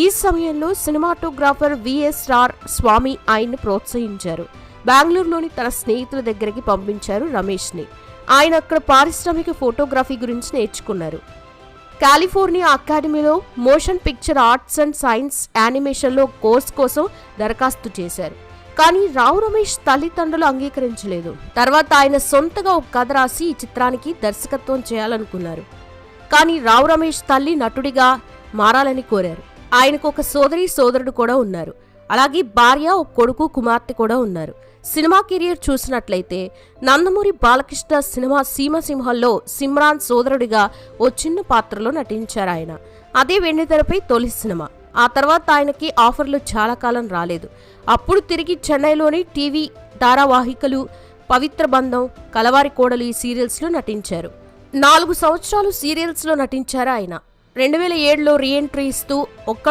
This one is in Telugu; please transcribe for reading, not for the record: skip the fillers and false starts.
ఈ సమయంలో సినిమాటోగ్రాఫర్ విఎస్ఆర్ స్వామి ఆయన్ను ప్రోత్సహించారు. బెంగళూరులోని తన స్నేహితుల దగ్గరికి పంపించారు రమేష్ని. ఆయన అక్కడ పారిశ్రామిక ఫోటోగ్రఫీ గురించి నేర్చుకున్నారు. కాలిఫోర్నియా అకాడమీలో motion picture arts and science యానిమేషన్లో కోర్స్ కోసం దరఖాస్తు చేశారు. కానీ రావు రమేష్ తల్లిదండ్రులు అంగీకరించలేదు. తర్వాత ఆయన సొంతగా ఒక కథ రాసి ఈ చిత్రానికి దర్శకత్వం చేయాలనుకున్నారు. కానీ రావు రమేష్ తల్లి నటుడిగా మారాలని కోరారు. ఆయనకు ఒక సోదరుడు కూడా ఉన్నారు. అలాగే భార్య, ఒక కొడుకు, కుమార్తె కూడా ఉన్నారు. సినిమా కెరియర్ చూసినట్లయితే నందమూరి బాలకృష్ణ సినిమా సీమసింహంలో సిమ్రాన్ సోదరుడిగా ఓ చిన్న పాత్రలో నటించారు ఆయన. అదే వెండితెరపై తొలి సినిమా. ఆ తర్వాత ఆయనకి ఆఫర్లు చాలా కాలం రాలేదు. అప్పుడు తిరిగి చెన్నైలోని టీవీ ధారావాహికలు పవిత్ర బంధం, కలవారి కోడలు ఈ సీరియల్స్లో నటించారు. 4 సంవత్సరాలు సీరియల్స్లో నటించారు ఆయన. 2007లో రీఎంట్రీ ఇస్తూ ఒక్కడు